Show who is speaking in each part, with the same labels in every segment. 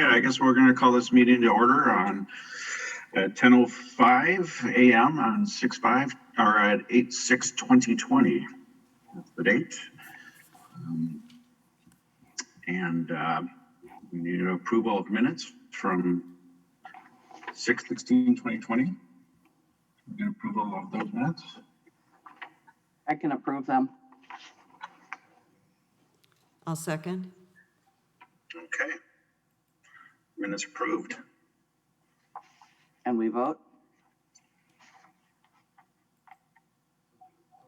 Speaker 1: right, I guess we're going to call this meeting to order on at 10:05 a.m. on 6/5 or at 8/6/2020. That's the date. And we need an approval of minutes from 6/16/2020. We get approval of those minutes.
Speaker 2: I can approve them.
Speaker 3: I'll second.
Speaker 1: Okay. Minutes approved.
Speaker 2: And we vote?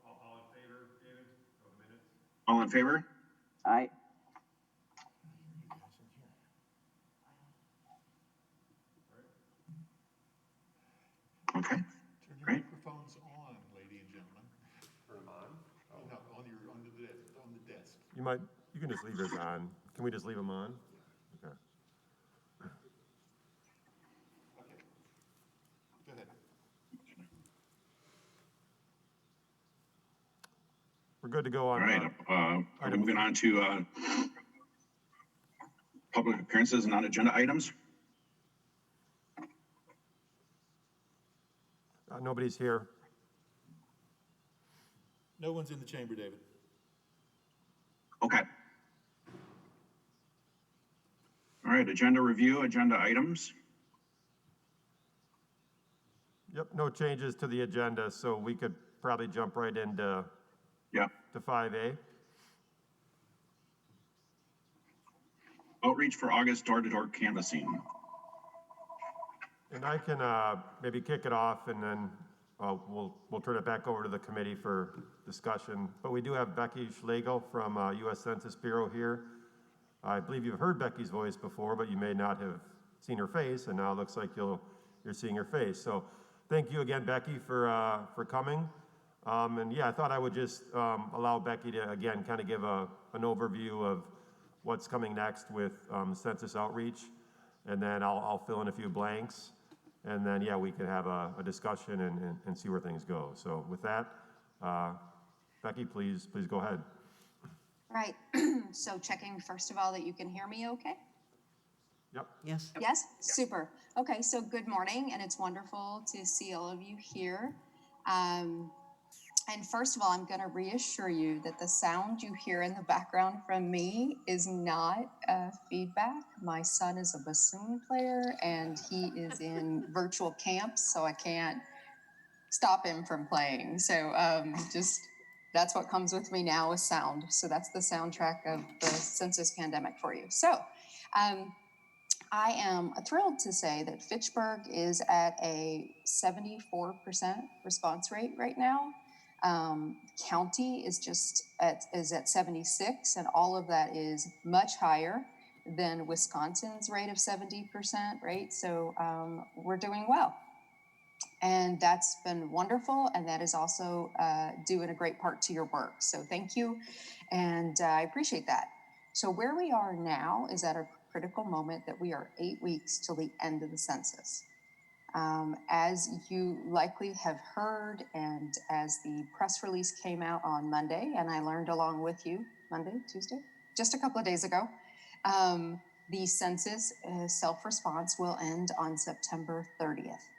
Speaker 4: All in favor, David, of the minutes?
Speaker 1: All in favor?
Speaker 2: Aye.
Speaker 1: Okay.
Speaker 5: Turn your
Speaker 1: Great.
Speaker 5: microphones on, lady and gentlemen.
Speaker 4: Turn them on?
Speaker 5: No, on the desk.
Speaker 4: You can just leave yours on. Can we just leave them on? Okay.
Speaker 5: Okay. Go ahead.
Speaker 4: We're good to go
Speaker 1: All
Speaker 4: on.
Speaker 1: right. Moving on to public appearances and non-agenda items.
Speaker 4: Nobody's here.
Speaker 5: No one's in the chamber, David.
Speaker 1: Okay. All right, agenda review, agenda items.
Speaker 4: Yep, no changes to the agenda, so we could probably jump right into
Speaker 1: Yeah.
Speaker 4: to 5A.
Speaker 1: Outreach for August door-to-door canvassing.
Speaker 4: And I can maybe kick it off, and then we'll turn it back over to the committee for discussion. But we do have Becky Schlegel from U.S. Census Bureau here. I believe you've heard Becky's voice before, but you may not have seen her face, and now it looks like you're seeing her face. So thank you again, Becky, for coming. And yeah, I thought I would just allow Becky to, again, kind of give an overview of what's coming next with Census Outreach, and then I'll fill in a few blanks. And then, yeah, we can have a discussion and see where things go. So with that, Becky, please go ahead.
Speaker 6: Right, so checking first of all that you can hear me okay?
Speaker 4: Yep.
Speaker 3: Yes.
Speaker 6: Yes, super. Okay, so good morning, and it's wonderful to see all of you here. And first of all, I'm going to reassure you that the sound you hear in the background from me is not feedback. My son is a bassoon player, and he is in virtual camps, so I can't stop him from playing. So that's what comes with me now with sound. So that's the soundtrack of the census pandemic for you. So I am thrilled to say that Fitchburg is at a 74% response rate right now. County is at 76, and all of that is much higher than Wisconsin's rate of 70%, right? So we're doing well. And that's been wonderful, and that is also doing a great part to your work. So thank you, and I appreciate that. So where we are now is at a critical moment that we are 8 weeks till the end of the census. As you likely have heard, and as the press release came out on Monday, and I learned along with you, Monday, Tuesday, just a couple of days ago, the census self-response will end on September 30th.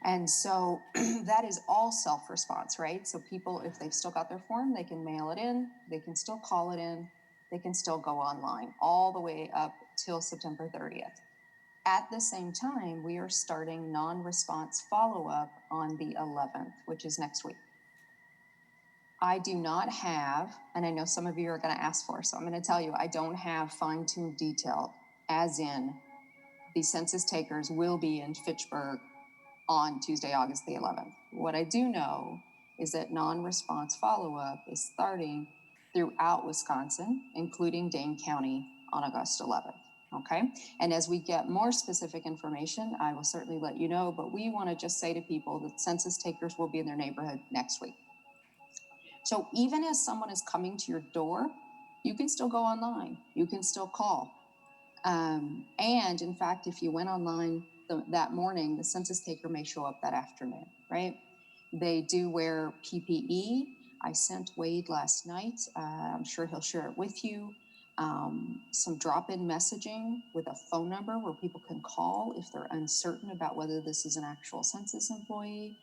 Speaker 6: And so that is all self-response, right? So people, if they've still got their form, they can mail it in, they can still call it in, they can still go online, all the way up till September 30th. At the same time, we are starting non-response follow-up on the 11th, which is next week. I do not have, and I know some of you are going to ask for, so I'm going to tell you, I don't have fine-tuned detail, as in the census takers will be in Fitchburg on Tuesday, August the 11th. What I do know is that non-response follow-up is starting throughout Wisconsin, including Dane County, on August 11th. Okay, and as we get more specific information, I will certainly let you know, but we want to just say to people that census takers will be in their neighborhood next week. So even as someone is coming to your door, you can still go online, you can still call. And in fact, if you went online that morning, the census taker may show up that afternoon, right? They do wear PPE. I sent Wade last night. I'm sure he'll share it with you. some drop-in messaging with a phone number where people can call if they're uncertain about whether this is an actual census employee.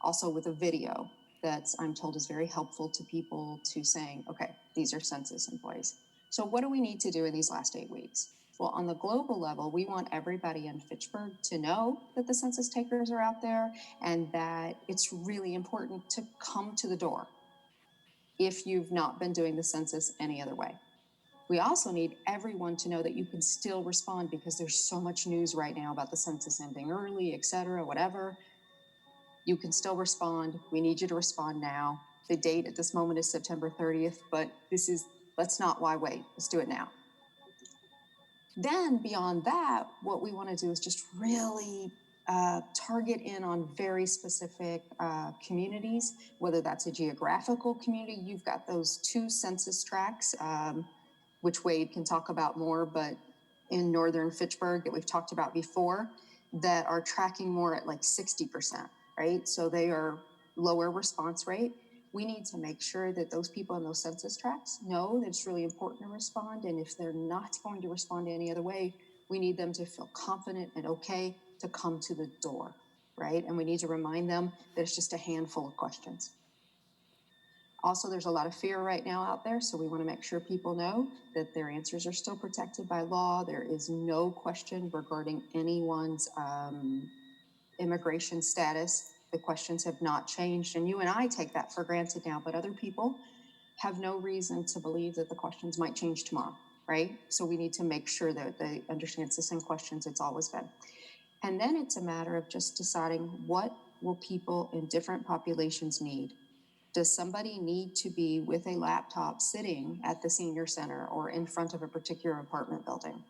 Speaker 6: Also with a video that I'm told is very helpful to people to saying, okay, these are census employees. So what do we need to do in these last 8 weeks? Well, on the global level, we want everybody in Fitchburg to know that the census takers are out there and that it's really important to come to the door if you've not been doing the census any other way. We also need everyone to know that you can still respond because there's so much news right now about the census ending early, et cetera, whatever. You can still respond. We need you to respond now. The date at this moment is September 30th, but let's not why wait. Let's do it now. Then beyond that, what we want to do is just really target in on very specific communities, whether that's a geographical community. You've got those 2 census tracts, which Wade can talk about more, but in northern Fitchburg that we've talked about before, that are tracking more at like 60%, right? So they are lower response rate. We need to make sure that those people in those census tracts know that it's really important to respond. And if they're not going to respond any other way, we need them to feel confident and okay to come to the door, right? And we need to remind them that it's just a handful of questions. Also, there's a lot of fear right now out there, so we want to make sure people know that their answers are still protected by law. There is no question regarding anyone's immigration status. The questions have not changed, and you and I take that for granted now, but other people have no reason to believe that the questions might change tomorrow, right? So we need to make sure that they understand it's the same questions it's always been. And then it's a matter of just deciding what will people in different populations need. Does somebody need to be with a laptop sitting at the senior center or in front of a particular apartment building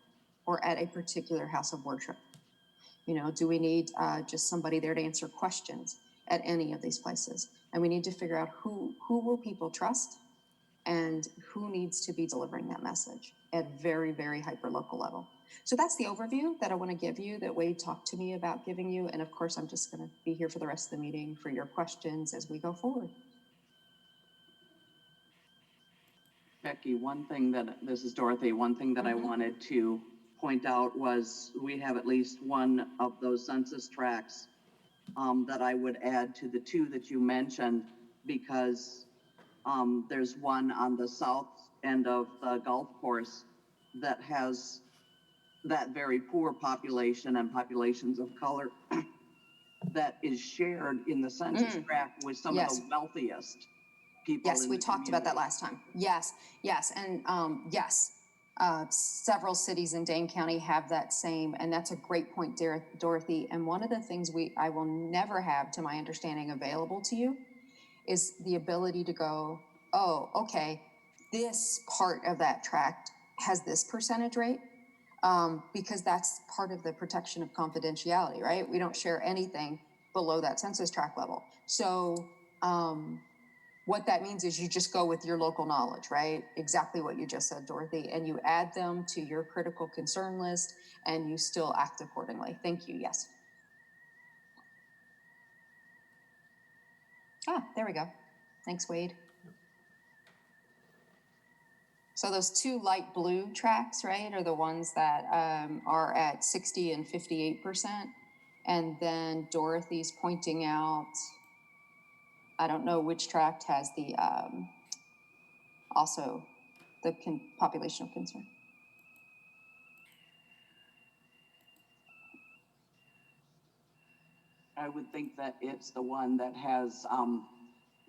Speaker 6: or at a particular house of worship? You know, do we need just somebody there to answer questions at any of these places? And we need to figure out who will people trust and who needs to be delivering that message at very, very hyper-local level. So that's the overview that I want to give you, that Wade talked to me about giving you. And of course, I'm just going to be here for the rest of the meeting for your questions as we go forward.
Speaker 2: Becky, this is Dorothy, one thing that I wanted to point out was we have at least one of those census tracts that I would add to the 2 that you mentioned, because there's one on the south end of the golf course that has that very poor population and populations of color that is shared in the census tract with some of the wealthiest people.
Speaker 6: Yes, we talked about that last time. Yes, and yes, several cities in Dane County have that same, and that's a great point, Dorothy. And one of the things I will never have, to my understanding, available to you is the ability to go, oh, okay, this part of that tract has this percentage rate, because that's part of the protection of confidentiality, right? We don't share anything below that census tract level. So, what that means is you just go with your local knowledge, right? Exactly what you just said, Dorothy, and you add them to your critical concern list and you still act accordingly. Thank you, yes. There we go. Thanks, Wade. So those 2 light blue tracks, right, are the ones that are at 60 and 58%. And then Dorothy's pointing out, I don't know which tract has the also the population of concern.
Speaker 2: I would think that it's the one that has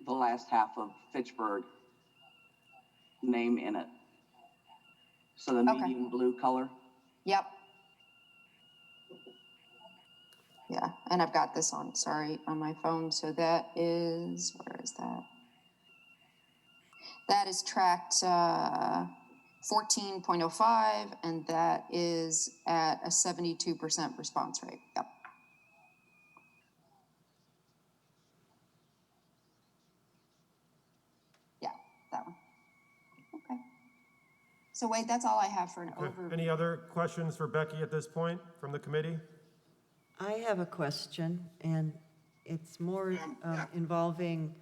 Speaker 2: the last half of Fitchburg name in it. So the medium blue color.
Speaker 6: Yep. Yeah, and I've got this on my phone. So that is, where is that? That is tract 14.05, and that is at a 72% response rate. Yep. Yeah, that one. Okay. So Wade, that's all I have for an overview.
Speaker 4: Any other questions for Becky at this point from the committee?
Speaker 3: I have a question, and it's more involving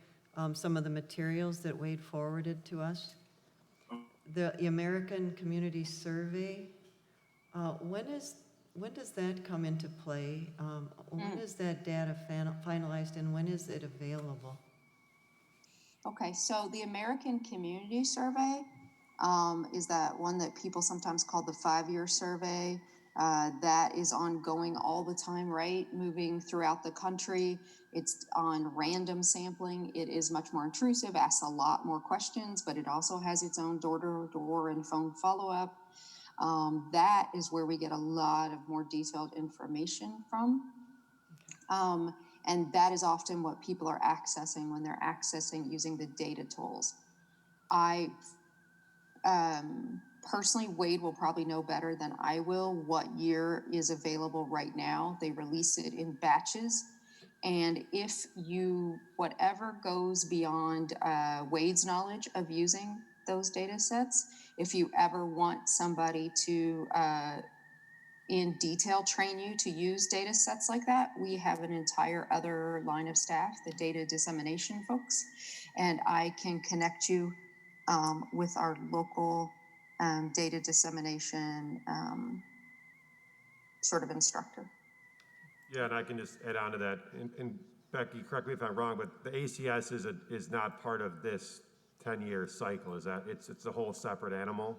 Speaker 3: some of the materials that Wade forwarded to us. the American Community Survey, when does that come into play? When is that data finalized and when is it available?
Speaker 6: Okay, so the American Community Survey is that one that people sometimes call the 5-year survey. That is ongoing all the time, right? Moving throughout the country. It's on random sampling. It is much more intrusive, asks a lot more questions, but it also has its own door-to-door and phone follow-up. That is where we get a lot of more detailed information from. And that is often what people are accessing when they're accessing using the data tools. I personally, Wade will probably know better than I will what year is available right now. They release it in batches. And if you, whatever goes beyond Wade's knowledge of using those data sets, if you ever want somebody to in detail train you to use data sets like that, we have an entire other line of staff, the data dissemination folks, and I can connect you with our local data dissemination sort of instructor.
Speaker 4: Yeah, and I can just add on to that. And Becky, correct me if I'm wrong, but the ACS is not part of this 10-year cycle. Is that it's a whole separate animal?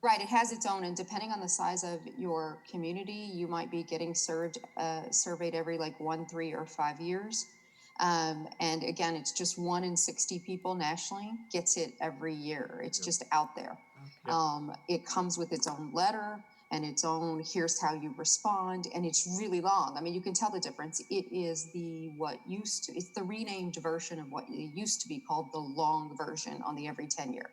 Speaker 6: Right, it has its own, and depending on the size of your community, you might be getting surveyed every like 1, 3, or 5 years. And again, it's just 1 in 60 people nationally gets it every year. It's just out there. It comes with its own letter and its own, here's how you respond, and it's really long. I mean, you can tell the difference. It is it's the renamed version of what it used to be called the long version on the every 10 year.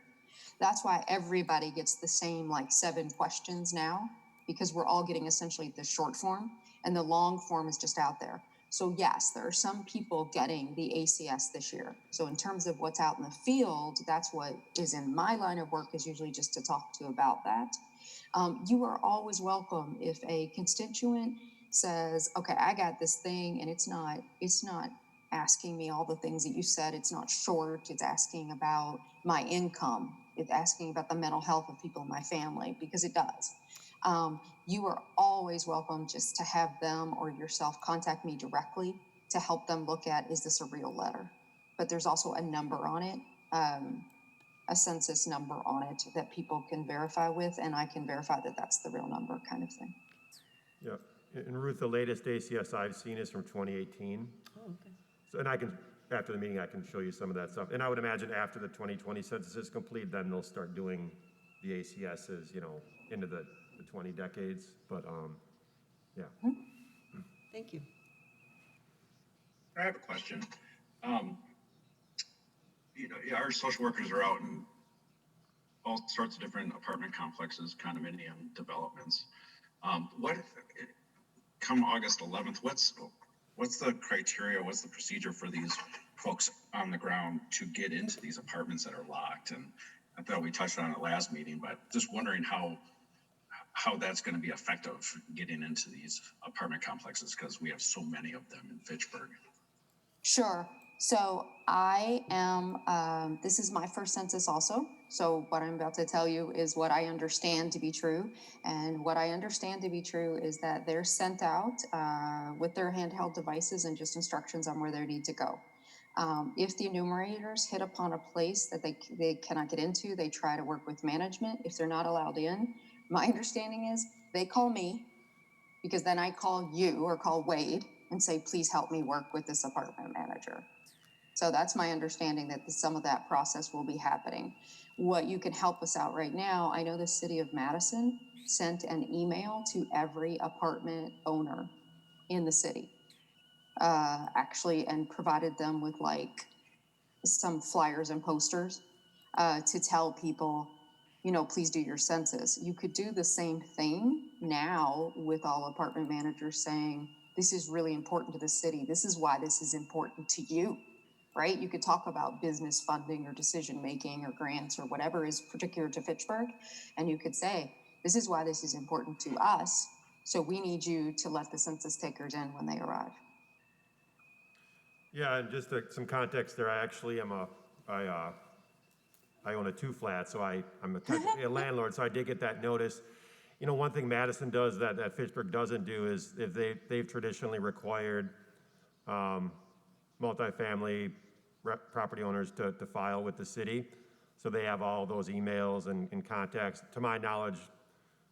Speaker 6: That's why everybody gets the same like 7 questions now, because we're all getting essentially the short form and the long form is just out there. So yes, there are some people getting the ACS this year. So in terms of what's out in the field, that's what is in my line of work, is usually just to talk to about that. You are always welcome if a constituent says, okay, I got this thing and it's not asking me all the things that you said. It's not short. It's asking about my income. It's asking about the mental health of people in my family, because it does. You are always welcome just to have them or yourself contact me directly to help them look at, is this a real letter? But there's also a number on it, a census number on it that people can verify with, and I can verify that that's the real number, kind of thing.
Speaker 4: Yep. And Ruth, the latest ACS I've seen is from 2018.
Speaker 3: Oh, okay.
Speaker 4: So, and after the meeting, I can show you some of that stuff. And I would imagine after the 2020 census is complete, then they'll start doing the ACSs, into the 20 decades. But, yeah.
Speaker 3: Thank you.
Speaker 1: I have a question. Our social workers are out in all sorts of different apartment complexes, condominium developments. What come August 11th? What's the criteria? What's the procedure for these folks on the ground to get into these apartments that are locked? And I thought we touched on it last meeting, but just wondering how that's going to be effective getting into these apartment complexes, because we have so many of them in Fitchburg.
Speaker 6: Sure. So I am, this is my first census also. So what I'm about to tell you is what I understand to be true. And what I understand to be true is that they're sent out with their handheld devices and just instructions on where they need to go. If the enumerators hit upon a place that they cannot get into, they try to work with management. If they're not allowed in, my understanding is they call me, because then I call you or call Wade and say, please help me work with this apartment manager. So that's my understanding, that some of that process will be happening. What you can help us out right now, I know the city of Madison sent an email to every apartment owner in the city, actually, and provided them with like some flyers and posters to tell people, please do your census. You could do the same thing now with all apartment managers saying, this is really important to the city. This is why this is important to you, right? You could talk about business funding or decision-making or grants or whatever is particular to Fitchburg. And you could say, this is why this is important to us. So we need you to let the census takers in when they arrive. Yeah,
Speaker 4: and just some context there. I actually am I own a 2-flat, so I'm technically a landlord, so I did get that notice. You know, one thing Madison does that Fitchburg doesn't do is if they've traditionally required multifamily property owners to file with the city. So they have all those emails and contacts. To my knowledge,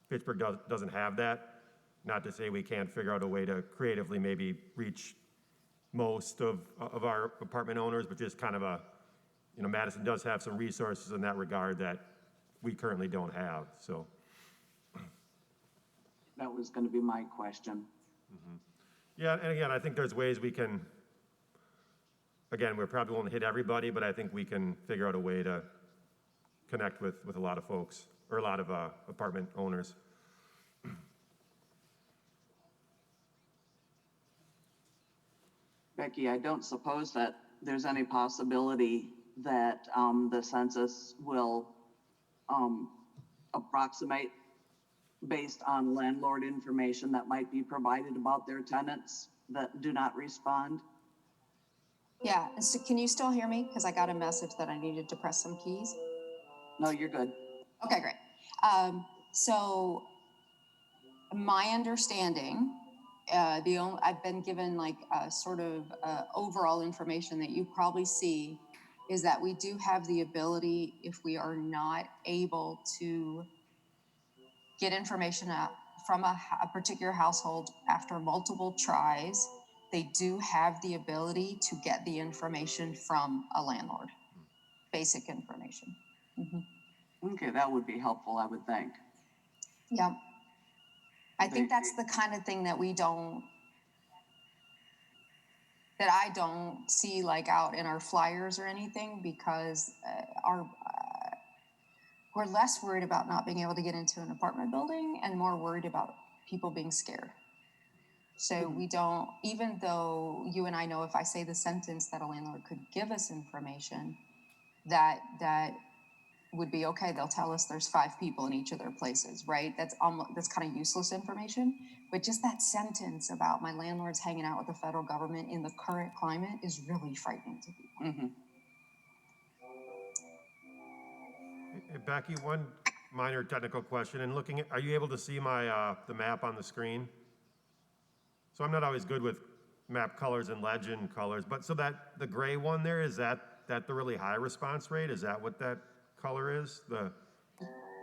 Speaker 4: Fitchburg doesn't have that. Not to say we can't figure out a way to creatively maybe reach most of our apartment owners, but just kind of you know, Madison does have some resources in that regard that we currently don't have, so.
Speaker 2: That was gonna be my question.
Speaker 4: Yeah, and again, I think there's ways we can, again, we probably won't hit everybody, but I think we can figure out a way to connect with a lot of folks, or a lot of apartment owners.
Speaker 2: Becky, I don't suppose that there's any possibility that the census will approximate based on landlord information that might be provided about their tenants that do not respond?
Speaker 6: Yeah, so can you still hear me? Because I got a message that I needed to press some keys.
Speaker 2: No, you're good.
Speaker 6: Okay, great. So my understanding, I've been given like sort of overall information that you probably see is that we do have the ability, if we are not able to get information from a particular household after multiple tries, they do have the ability to get the information from a landlord, basic information.
Speaker 2: Okay, that would be helpful, I would think.
Speaker 6: Yeah. I think that's the kind of thing that I don't see like out in our flyers or anything, because we're less worried about not being able to get into an apartment building and more worried about people being scared. So we don't, even though you and I know if I say the sentence that a landlord could give us information, that would be okay. They'll tell us there's 5 people in each of their places, right? That's kind of useless information. But just that sentence about my landlord's hanging out with the federal government in the current climate is really frightening to people.
Speaker 4: Hey, Becky, one minor technical question. And looking at, are you able to see my the map on the screen? So I'm not always good with map colors and legend colors, but so that the gray one there, is that the really high response rate? Is that what that color is?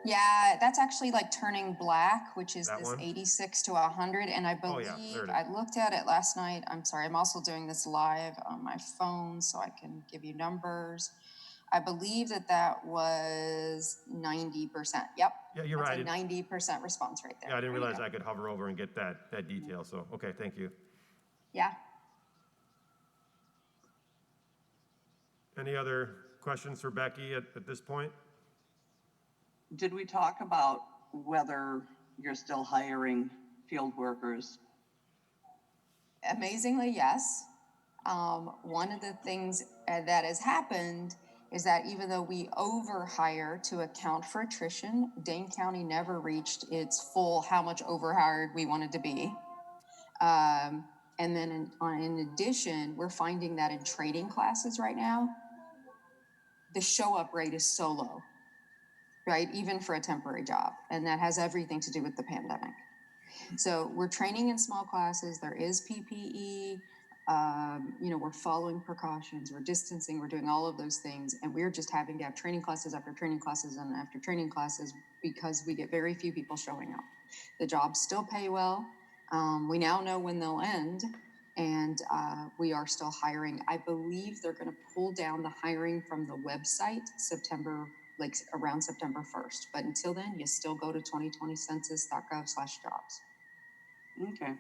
Speaker 6: Yeah, that's actually like turning black, which is
Speaker 4: That
Speaker 6: this
Speaker 4: one?
Speaker 6: 86 to 100. And I
Speaker 4: Oh,
Speaker 6: believe,
Speaker 4: yeah, there it is.
Speaker 6: I looked at it last night. I'm sorry, I'm also doing this live on my phone so I can give you numbers. I believe that was 90%. Yep.
Speaker 4: Yeah, you're
Speaker 6: That's
Speaker 4: right.
Speaker 6: a 90% response rate there.
Speaker 4: Yeah, I didn't
Speaker 6: There you
Speaker 4: realize
Speaker 6: go.
Speaker 4: I could hover over and get that detail. So, okay, thank you.
Speaker 6: Yeah.
Speaker 4: Any other questions for Becky at this point?
Speaker 2: Did we talk about whether you're still hiring field workers?
Speaker 6: Amazingly, yes. One of the things that has happened is that even though we overhire to account for attrition, Dane County never reached its full how much overhired we wanted to be. And then in addition, we're finding that in training classes right now, the show up rate is so low, right? Even for a temporary job. And that has everything to do with the pandemic. So we're training in small classes. There is PPE. We're following precautions. We're distancing. We're doing all of those things. And we're just having to have training classes after training classes and after training classes because we get very few people showing up. The jobs still pay well. We now know when they'll end. And we are still hiring. I believe they're going to pull down the hiring from the website around September 1st. But until then, you still go to 2020census.gov/jobs.
Speaker 2: Okay.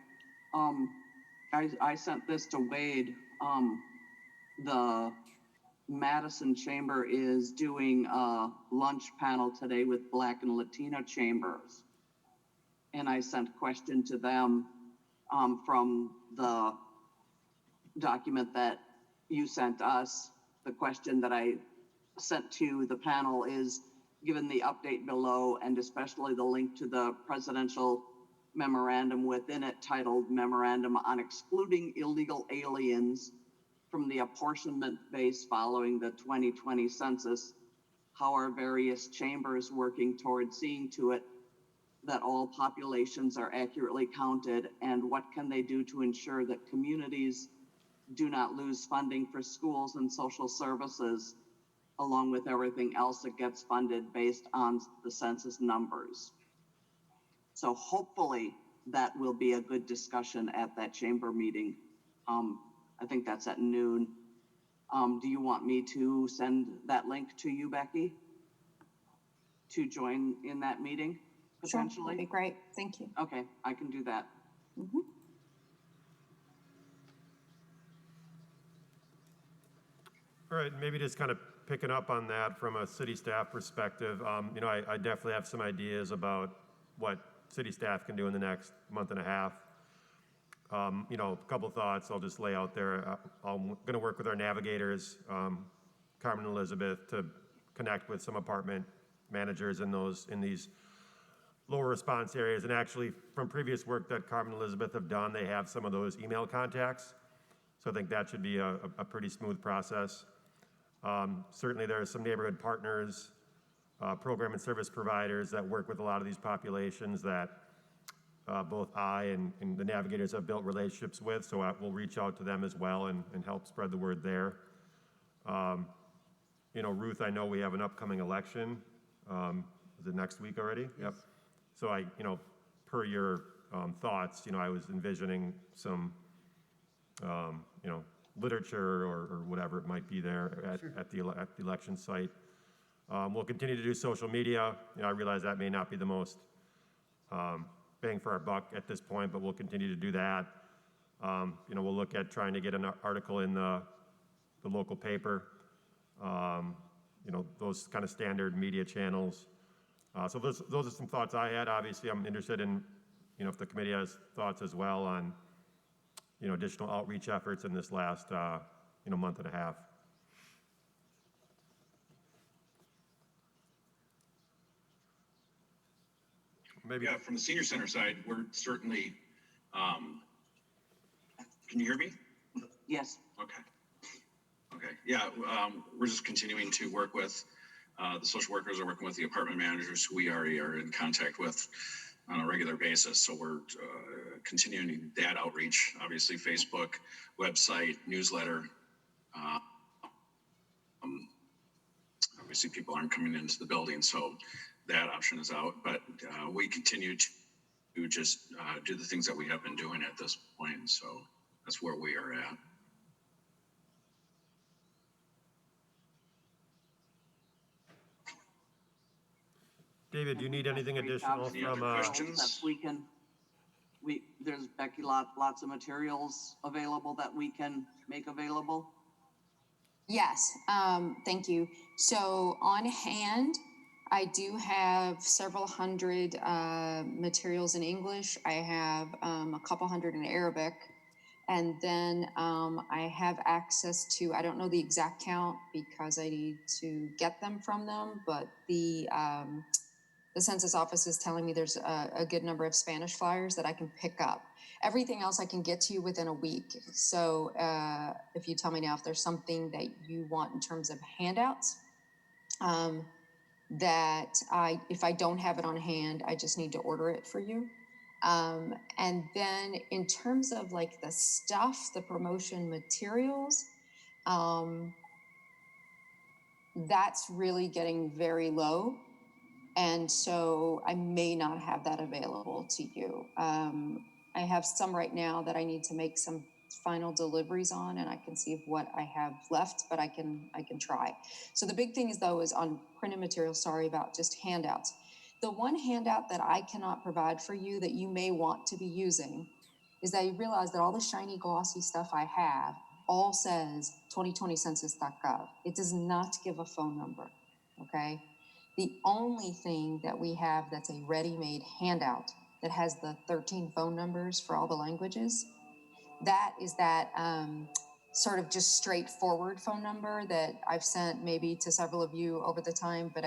Speaker 2: I sent this to Wade. The Madison Chamber is doing a lunch panel today with Black and Latino chambers. And I sent a question to them from the document that you sent us. The question that I sent to the panel is, given the update below and especially the link to the presidential memorandum within it titled Memorandum on Excluding Illegal Aliens from the Apportionment Base Following the 2020 Census, how are various chambers working towards seeing to it that all populations are accurately counted, and what can they do to ensure that communities do not lose funding for schools and social services, along with everything else that gets funded based on the census numbers. So hopefully that will be a good discussion at that chamber meeting. I think that's at noon. Do you want me to send that link to you, Becky, to join in that meeting
Speaker 6: Sure,
Speaker 2: potentially?
Speaker 6: that'd be great. Thank you.
Speaker 2: Okay, I can do that.
Speaker 4: All right, maybe just kind of picking up on that from a city staff perspective, you know, I definitely have some ideas about what city staff can do in the next month and a half. You know, a couple thoughts I'll just lay out there. I'm gonna work with our navigators, Carmen and Elizabeth, to connect with some apartment managers in these lower response areas. And actually, from previous work that Carmen and Elizabeth have done, they have some of those email contacts. So I think that should be a pretty smooth process. Certainly there are some neighborhood partners, program and service providers that work with a lot of these populations that both I and the navigators have built relationships with, so we'll reach out to them as well and help spread the word there. You know, Ruth, I know we have an upcoming election. Is it next week already? Yep. So you know, per your thoughts, you know, I was envisioning some, you know, literature or whatever it might be there at the election site. We'll continue to do social media. You know, I realize that may not be the most bang for our buck at this point, but we'll continue to do that. You know, we'll look at trying to get an article in the local paper. You know, those kind of standard media channels. So those are some thoughts I had. Obviously, I'm interested in, you know, if the committee has thoughts as well on, you know, additional outreach efforts in this last, you know, month and a half. Maybe.
Speaker 1: Yeah, from the senior center side, we're certainly, can you hear me?
Speaker 2: Yes.
Speaker 1: Okay. Okay, yeah, we're just continuing to work with, the social workers are working with the apartment managers who we already are in contact with on a regular basis. So we're continuing that outreach, obviously Facebook, website, newsletter. Obviously people aren't coming into the building, so that option is out, but we continue to just do the things that we have been doing at this point. So that's where we are at.
Speaker 4: David, do you need anything additional
Speaker 1: Any other
Speaker 4: from,
Speaker 1: questions?
Speaker 2: There's Becky, lots of materials available that we can make available.
Speaker 6: Yes, thank you. So on hand, I do have several hundred materials in English. I have a couple hundred in Arabic. And then I have access to, I don't know the exact count because I need to get them from them, but the census office is telling me there's a good number of Spanish flyers that I can pick up. Everything else I can get to you within a week. So if you tell me now if there's something that you want in terms of handouts, that if I don't have it on hand, I just need to order it for you. And then in terms of like the stuff, the promotion materials, that's really getting very low. And so I may not have that available to you. I have some right now that I need to make some final deliveries on, and I can see what I have left, but I can try. So the big thing is though, is on printed material, sorry about just handouts. The one handout that I cannot provide for you that you may want to be using is that you realize that all the shiny glossy stuff I have all says 2020census.gov. It does not give a phone number, okay? The only thing that we have that's a ready-made handout that has the 13 phone numbers for all the languages, that is that sort of just straightforward phone number that I've sent maybe to several of you over the time, but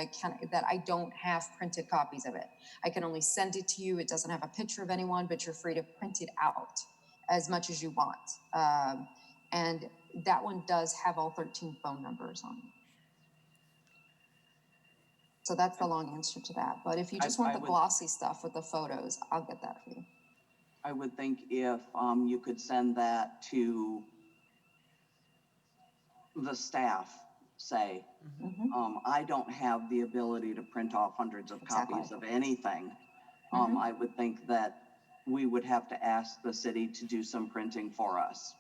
Speaker 6: that I don't have printed copies of it. I can only send it to you. It doesn't have a picture of anyone, but you're free to print it out as much as you want. And that one does have all 13 phone numbers on it. So that's the long answer to that. But if you just want
Speaker 2: I
Speaker 6: the
Speaker 2: would-
Speaker 6: glossy stuff with the photos, I'll get that for you.
Speaker 2: I would think if, you could send that to the staff, say,
Speaker 6: Mhm.
Speaker 2: I don't have the ability to print off hundreds of copies
Speaker 6: Exactly.
Speaker 2: of anything.
Speaker 6: Mhm.
Speaker 2: I would think that we would have to ask the city to do some printing for us.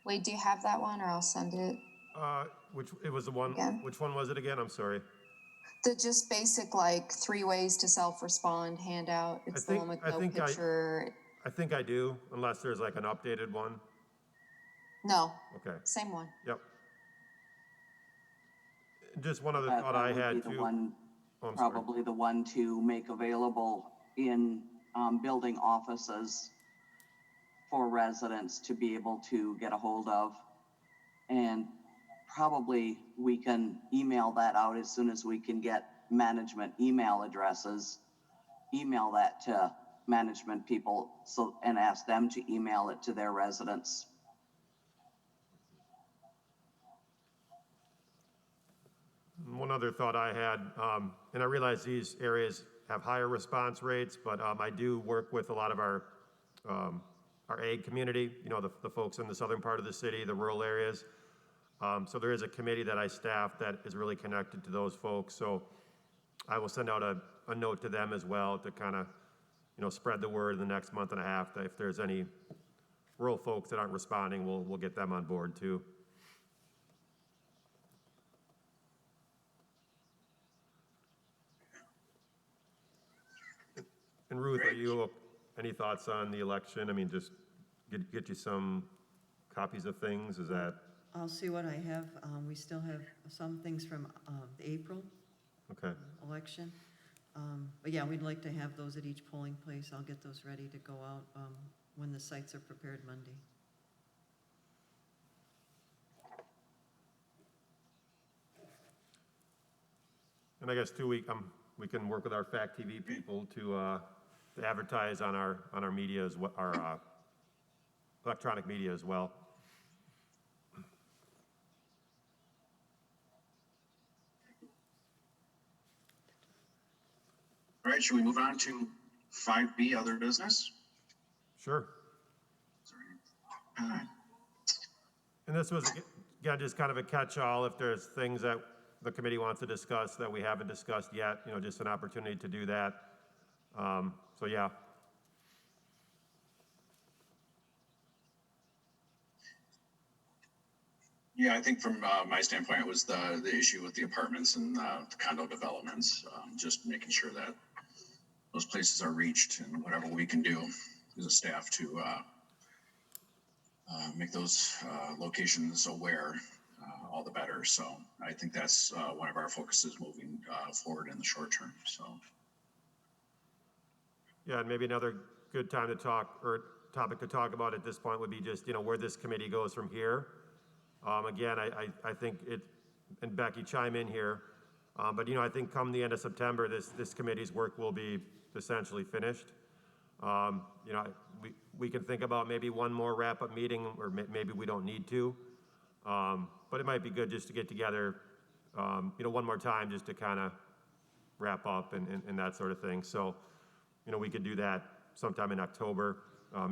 Speaker 6: Wade, do you have that one, or I'll send it?
Speaker 4: It was the one,
Speaker 6: Again?
Speaker 4: which one was it again? I'm sorry.
Speaker 6: The just basic, like, 3 ways to self-respond handout. It's the one with no picture.
Speaker 4: I think I do, unless there's like an updated one.
Speaker 6: No,
Speaker 4: Okay,
Speaker 6: same one.
Speaker 4: yep. Just one other
Speaker 2: That-
Speaker 4: thought
Speaker 2: that
Speaker 4: I
Speaker 2: would be
Speaker 4: had
Speaker 2: the
Speaker 4: too.
Speaker 2: one-
Speaker 4: Oh, I'm sorry.
Speaker 2: Probably the one to make available in, building offices for residents to be able to get a hold of. And probably we can email that out as soon as we can get management email addresses. Email that to management people and ask them to email it to their residents.
Speaker 4: One other thought I had, and I realize these areas have higher response rates, but I do work with a lot of our ag community, you know, the folks in the southern part of the city, the rural areas. So there is a committee that I staff that is really connected to those folks. So I will send out a note to them as well to kind of, you know, spread the word in the next month and a half that if there's any rural folks that aren't responding, we'll get them on board too. And Ruth, any thoughts on the election? I mean, just get you some copies of things, is that,
Speaker 3: I'll see what I have. We still have some things from the April
Speaker 4: okay.
Speaker 3: election. But yeah, we'd like to have those at each polling place. I'll get those ready to go out when the sites are prepared Monday.
Speaker 4: And I guess too, we can work with our Fact TV people to advertise on our media as well, our electronic media as well.
Speaker 1: All right, should we move on to 5B, other business?
Speaker 4: Sure.
Speaker 1: Sorry.
Speaker 4: And this was, again, just kind of a catch-all. If there's things that the committee wants to discuss that we haven't discussed yet, you know, just an opportunity to do that. So yeah.
Speaker 1: Yeah, I think from my standpoint, it was the issue with the apartments and the condo developments, just making sure that those places are reached and whatever we can do as a staff to make those locations aware, all the better. So I think that's one of our focuses moving forward in the short term. So.
Speaker 4: Yeah, and maybe another good time to talk, or topic to talk about at this point would be just, you know, where this committee goes from here. Again, I think it, and Becky, chime in here, but you know, I think come the end of September, this committee's work will be essentially finished. You know, we can think about maybe one more wrap-up meeting, or maybe we don't need to. But it might be good just to get together, you know, one more time just to kind of wrap up and that sort of thing. So, you know, we could do that sometime in October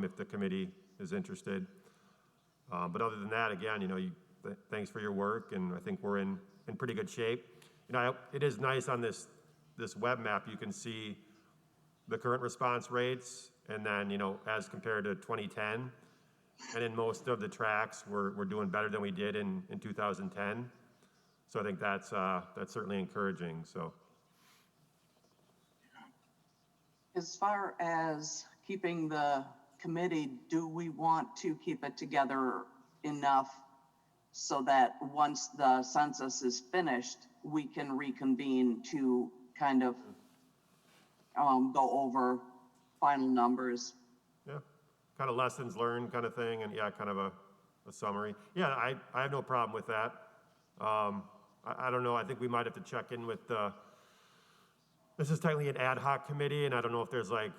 Speaker 4: if the committee is interested. But other than that, again, you know, thanks for your work, and I think we're in pretty good shape. You know, it is nice on this web map, you can see the current response rates, and then, you know, as compared to 2010, and in most of the tracks, we're doing better than we did in 2010. So I think that's certainly encouraging. So.
Speaker 2: As far as keeping the committee, do we want to keep it together enough so that once the census is finished, we can reconvene to kind of go over final numbers?
Speaker 4: Yeah, kind of lessons learned kind of thing, and yeah, kind of a summary. Yeah, I have no problem with that. I don't know, I think we might have to check in with this is technically an ad hoc committee, and I don't know if there's like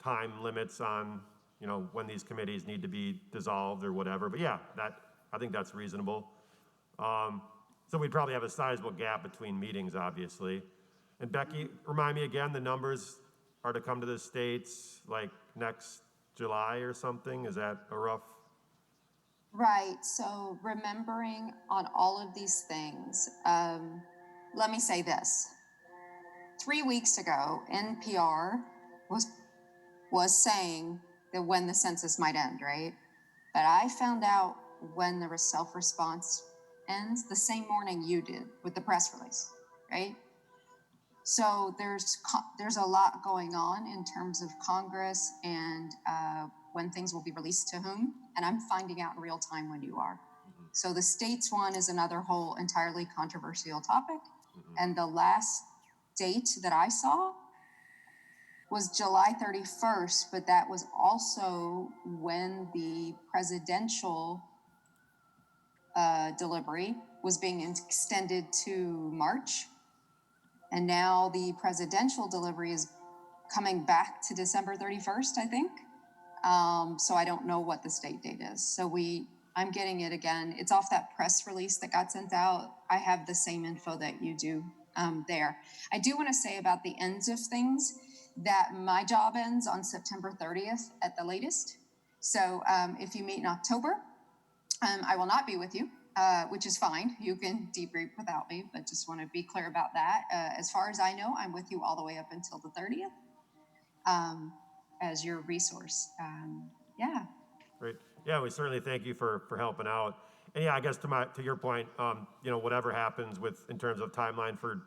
Speaker 4: time limits on, you know, when these committees need to be dissolved or whatever, but yeah, I think that's reasonable. So we'd probably have a sizable gap between meetings, obviously. And Becky, remind me again, the numbers are to come to the States like next July or something? Is that a rough?
Speaker 6: Right. So remembering on all of these things, let me say this. 3 weeks ago, NPR was saying that when the census might end, right? But I found out when the self-response ends the same morning you did with the press release, right? So there's a lot going on in terms of Congress and when things will be released to whom, and I'm finding out in real time when you are. So the states one is another whole entirely controversial topic, and the last date that I saw was July 31st, but that was also when the presidential delivery was being extended to March. And now the presidential delivery is coming back to December 31st, I think. So I don't know what the state date is. So I'm getting it again. It's off that press release that got sent out. I have the same info that you do there. I do want to say about the ends of things that my job ends on September 30th at the latest. So if you meet in October, I will not be with you, which is fine. You can debrief without me, but just want to be clear about that. As far as I know, I'm with you all the way up until the 30th as your resource. Yeah.
Speaker 4: Great. Yeah, we certainly thank you for helping out. And yeah, I guess to your point, whatever happens in terms of timeline for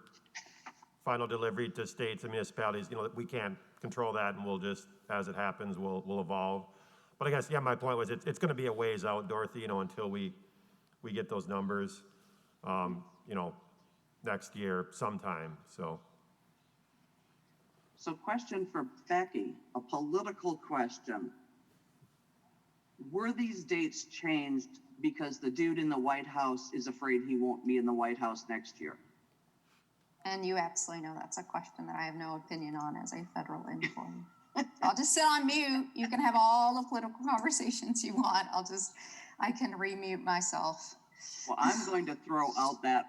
Speaker 4: final delivery to states and municipalities, we can't control that, and we'll just, as it happens, we'll evolve. But I guess, yeah, my point was it's going to be a ways out, Dorothy, until we get those numbers, next year sometime, so.
Speaker 2: So question for Becky, a political question. Were these dates changed because the dude in the White House is afraid he won't be in the White House next year?
Speaker 6: And you absolutely know that's a question that I have no opinion on as a federal employee. I'll just sit on mute. You can have all the political conversations you want. I can remute myself.
Speaker 2: Well, I'm going to throw out that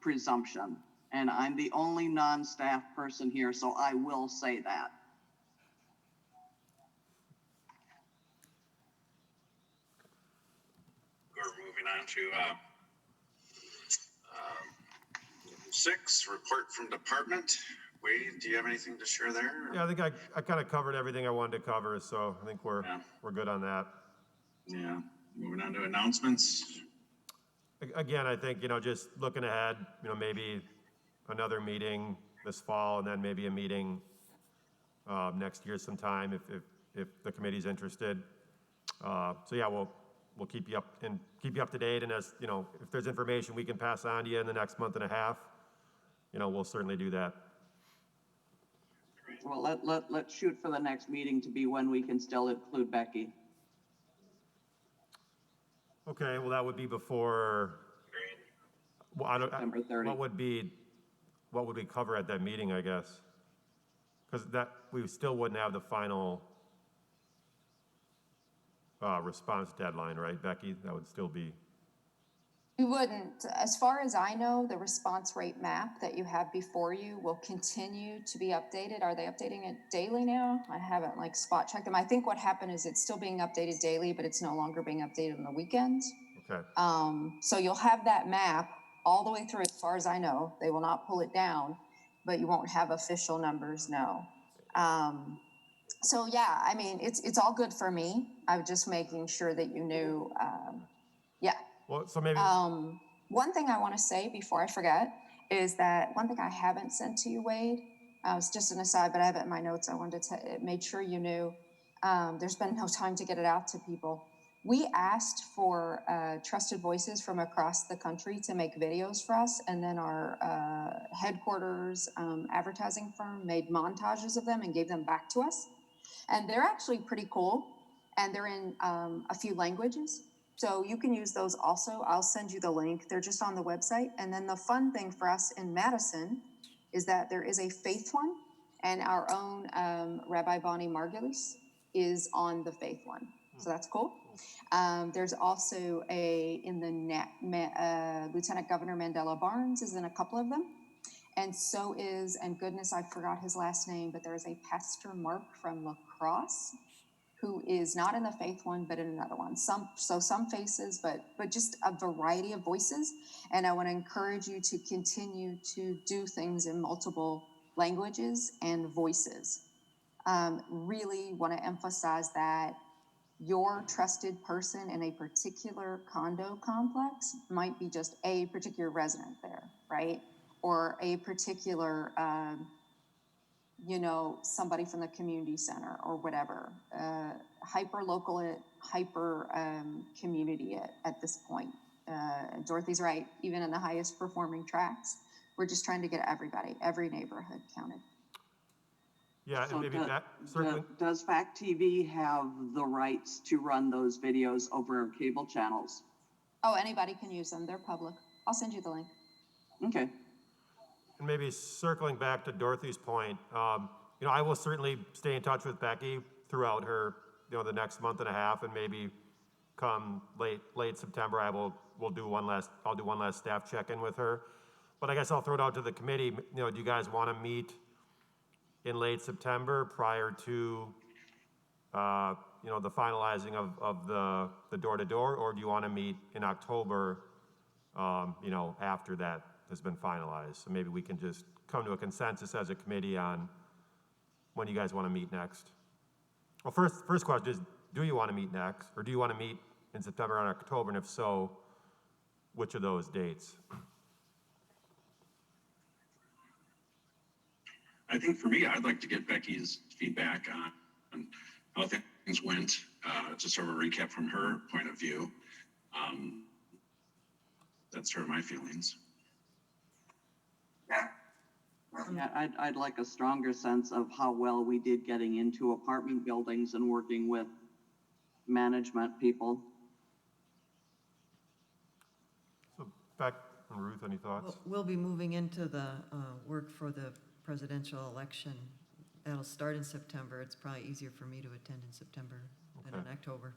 Speaker 2: presumption, and I'm the only non-staff person here, so I will say that.
Speaker 1: We're moving on to 6, report from department. Wade, do you have anything to share there?
Speaker 4: Yeah, I think I kind of covered everything I wanted to cover, so I think we're good on that.
Speaker 1: Yeah, moving on to announcements.
Speaker 4: Again, I think, just looking ahead, maybe another meeting this fall, and then maybe a meeting next year sometime if the committee's interested. So yeah, we'll keep you up to date, and as if there's information we can pass on to you in the next month and a half, we'll certainly do that.
Speaker 2: Well, let's shoot for the next meeting to be when we can still include Becky.
Speaker 4: Okay, well, that would be before. Well,
Speaker 2: September 30.
Speaker 4: What would we cover at that meeting, I guess? Because we still wouldn't have the final response deadline, right, Becky? That would still be.
Speaker 6: We wouldn't. As far as I know, the response rate map that you have before you will continue to be updated. Are they updating it daily now? I haven't spot checked them. I think what happened is it's still being updated daily, but it's no longer being updated on the weekends.
Speaker 4: Okay.
Speaker 6: So you'll have that map all the way through, as far as I know. They will not pull it down, but you won't have official numbers, no. So yeah, I mean, it's all good for me. I was just making sure that you knew, yeah.
Speaker 4: Well, so maybe.
Speaker 6: One thing I want to say before I forget is that one thing I haven't sent to you, Wade, it's just an aside, but I have it in my notes. I wanted to make sure you knew. There's been no time to get it out to people. We asked for trusted voices from across the country to make videos for us, and then our headquarters advertising firm made montages of them and gave them back to us. And they're actually pretty cool, and they're in a few languages. So you can use those also. I'll send you the link. They're just on the website. And then the fun thing for us in Madison is that there is a faith one, and our own Rabbi Bonnie Margulis is on the faith one. So that's cool. There's also Lieutenant Governor Mandela Barnes is in a couple of them. And so is, and goodness, I forgot his last name, but there is a Pastor Mark from La Crosse who is not in the faith one, but in another one. Some faces, but just a variety of voices. And I want to encourage you to continue to do things in multiple languages and voices. Really want to emphasize that your trusted person in a particular condo complex might be just a particular resident there, right? Or a particular, somebody from the community center or whatever. Hyper local, hyper community at this point. Dorothy's right, even in the highest performing tracks, we're just trying to get everybody, every neighborhood counted.
Speaker 4: Yeah,
Speaker 2: So
Speaker 4: and maybe that, circling,
Speaker 2: does Fact TV have the rights to run those videos over cable channels?
Speaker 6: Oh, anybody can use them. They're public. I'll send you the link.
Speaker 2: Okay.
Speaker 4: and maybe circling back to Dorothy's point, I will certainly stay in touch with Becky throughout her, the next month and a half, and maybe come late September, I'll do one last staff check-in with her. But I guess I'll throw it out to the committee. Do you guys want to meet in late September prior to, the finalizing of the door-to-door, or do you want to meet in October, after that has been finalized? So maybe we can just come to a consensus as a committee on when you guys want to meet next. Well, first question is, do you want to meet next, or do you want to meet in September or October, and if so, which of those dates?
Speaker 1: I think for me, I'd like to get Becky's feedback on how things went, just sort of a recap from her point of view. That's sort of my feelings.
Speaker 2: Yeah, I'd like a stronger sense of how well we did getting into apartment buildings and working with management people.
Speaker 4: So, Beck and Ruth, any thoughts?
Speaker 3: We'll be moving into the work for the presidential election. That'll start in September. It's probably easier for me to attend in September than in
Speaker 4: Okay.
Speaker 3: October.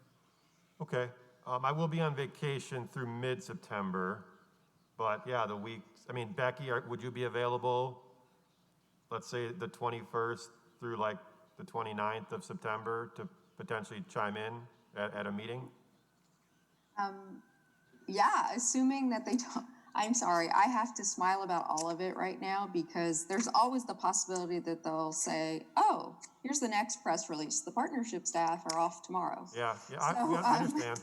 Speaker 4: Okay, I will be on vacation through mid-September, but yeah, the weeks, Becky, would you be available, let's say the 21st through like the 29th of September to potentially chime in at a meeting?
Speaker 6: Yeah, assuming that they don't. I'm sorry, I have to smile about all of it right now because there's always the possibility that they'll say, "Oh, here's the next press release. The partnership staff are off tomorrow."
Speaker 4: Yeah,
Speaker 6: So,
Speaker 4: I understand.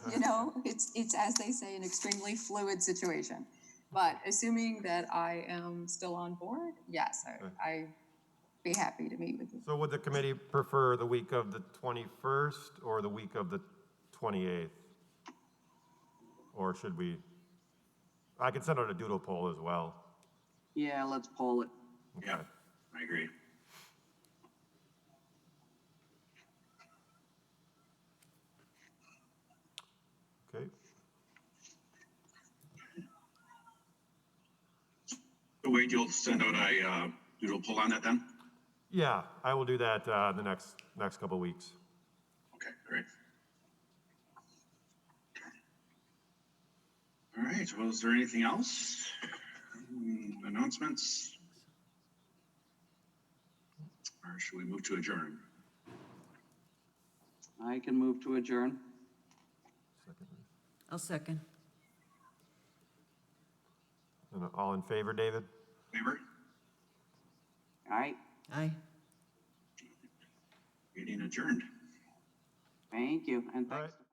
Speaker 6: it's as they say, an extremely fluid situation. But assuming that I am still on board, yes, I'd be happy to meet with you.
Speaker 4: So would the committee prefer the week of the 21st or the week of the 28th? Or should we? I could send out a doodle poll as well.
Speaker 2: Yeah, let's poll it.
Speaker 1: Yeah, I agree.
Speaker 4: Okay.
Speaker 1: So Wade, you'll send out a doodle poll on that then?
Speaker 4: Yeah, I will do that the next couple of weeks.
Speaker 1: Okay, great. All right, well, is there anything else? Announcements? Or should we move to adjourn?
Speaker 2: I can move to adjourn.
Speaker 3: I'll second.
Speaker 4: And all in favor, David?
Speaker 1: Favor?
Speaker 2: All right.
Speaker 3: Aye.
Speaker 1: Meeting adjourned.
Speaker 2: Thank you. And
Speaker 4: All
Speaker 2: thanks.
Speaker 4: right.